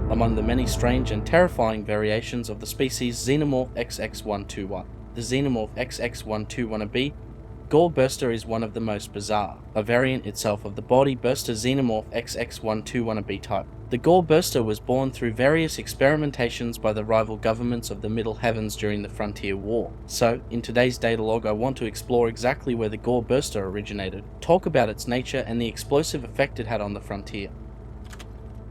among the many strange and terrifying variations of the species Xenomorph XX121. The Xenomorph XX121AB Gore burster is one of the most bizarre, a variant itself of the body burster Xenomorph XX121AB type. The Gore burster was born through various experimentations by the rival governments of the Middle Heavens during the Frontier War. So, in today's datalog, I want to explore exactly where the Gore burster originated, talk about its nature and the explosive effect it had on the frontier.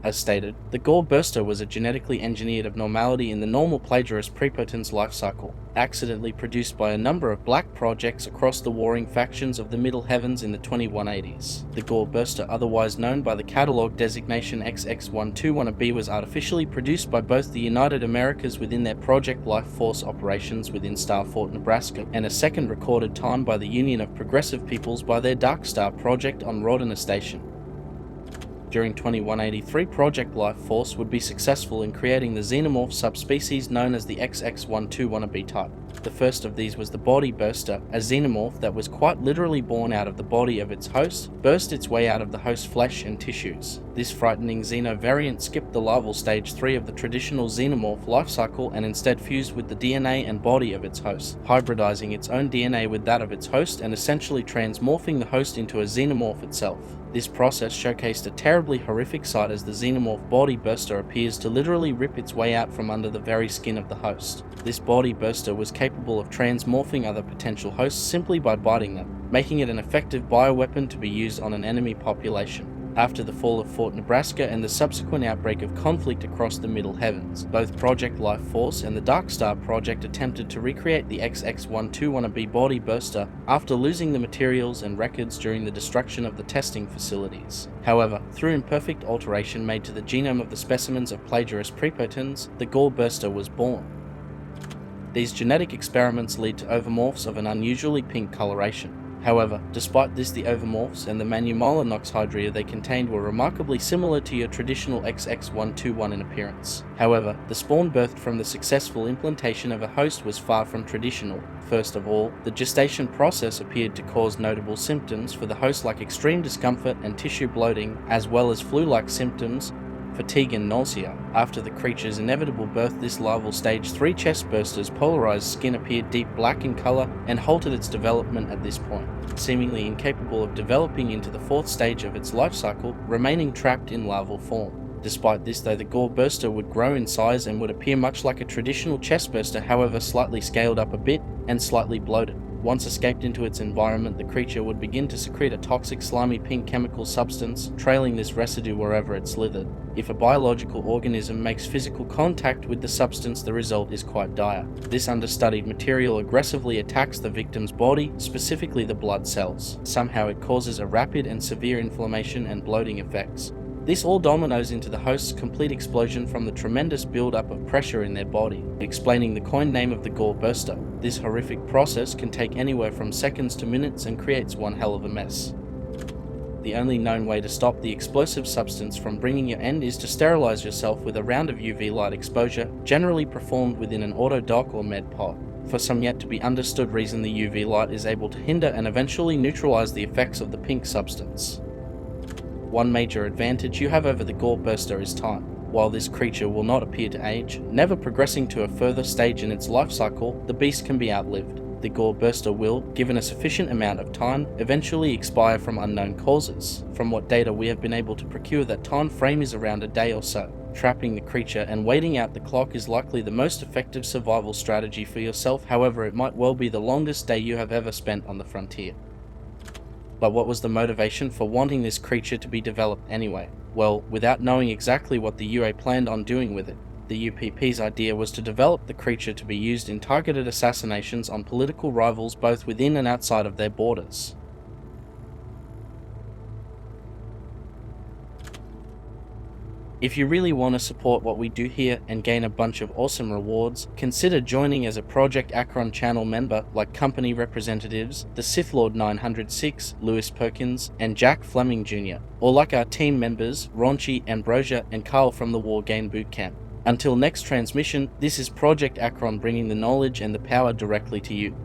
As stated, the Gore burster was a genetically engineered abnormality in the normal plagiarist prepotens life cycle, accidentally produced by a number of black projects across the warring factions of the Middle Heavens in the 2180s. The Gore burster, otherwise known by the catalog designation XX121AB, was artificially produced by both the United Americas within their Project Life Force operations within Star Fort, Nebraska, and a second recorded time by the Union of Progressive Peoples by their Dark Star project on Rodina Station. During 2183, Project Life Force would be successful in creating the xenomorph subspecies known as the XX121AB type. The first of these was the body burster, a xenomorph that was quite literally born out of the body of its host, burst its way out of the host's flesh and tissues. This frightening xeno variant skipped the larval stage 3 of the traditional xenomorph life cycle and instead fused with the DNA and body of its host, hybridizing its own DNA with that of its host and essentially transmorphing the host into a xenomorph itself. This process showcased a terribly horrific sight as the xenomorph body burster appears to literally rip its way out from under the very skin of the host. This body burster was capable of transmorphing other potential hosts simply by biting them, making it an effective bioweapon to be used on an enemy population. After the fall of Fort Nebraska and the subsequent outbreak of conflict across the Middle Heavens, both Project Life Force and the Dark Star Project attempted to recreate the XX121AB body burster after losing the materials and records during the destruction of the testing facilities. However, through imperfect alteration made to the genome of the specimens of plagiarist prepotens, the Gore burster was born. These genetic experiments lead to ovomorphs of an unusually pink coloration. However, despite this, the ovomorphs and the manumyelinoxhydria they contained were remarkably similar to your traditional XX121 in appearance. However, the spawn birthed from the successful implantation of a host was far from traditional. First of all, the gestation process appeared to cause notable symptoms for the host like extreme discomfort and tissue bloating, as well as flu-like symptoms, fatigue and nausea. After the creature's inevitable birth, this larval stage 3 chest burster's polarized skin appeared deep black in color and halted its development at this point, seemingly incapable of developing into the 4th stage of its life cycle, remaining trapped in larval form. Despite this though, the Gore burster would grow in size and would appear much like a traditional chest burster, however slightly scaled up a bit and slightly bloated. Once escaped into its environment, the creature would begin to secrete a toxic slimy pink chemical substance, trailing this residue wherever it slithered. If a biological organism makes physical contact with the substance, the result is quite dire. This understudied material aggressively attacks the victim's body, specifically the blood cells. Somehow it causes a rapid and severe inflammation and bloating effects. This all dominoes into the host's complete explosion from the tremendous build-up of pressure in their body, explaining the coined name of the Gore burster. This horrific process can take anywhere from seconds to minutes and creates one hell of a mess. The only known way to stop the explosive substance from bringing your end is to sterilize yourself with a round of UV light exposure, generally performed within an auto-dock or med pod. For some yet to be understood reason, the UV light is able to hinder and eventually neutralize the effects of the pink substance. One major advantage you have over the Gore burster is time. While this creature will not appear to age, never progressing to a further stage in its life cycle, the beast can be outlived. The Gore burster will, given a sufficient amount of time, eventually expire from unknown causes. From what data we have been able to procure, that time frame is around a day or so. Trapping the creature and waiting out the clock is likely the most effective survival strategy for yourself, however it might well be the longest day you have ever spent on the frontier. But what was the motivation for wanting this creature to be developed anyway? Well, without knowing exactly what the UA planned on doing with it, the UPP's idea was to develop the creature to be used in targeted assassinations on political rivals both within and outside of their borders. If you really want to support what we do here and gain a bunch of awesome rewards, consider joining as a Project ACHERON channel member like company representatives, the Sith Lord 906, Lewis Perkins, and Jack Fleming Jr., or like our team members, Raunchy, Ambrosia, and Karl from the War Game Bootcamp. Until next transmission, this is Project ACHERON bringing the knowledge and the power directly to you.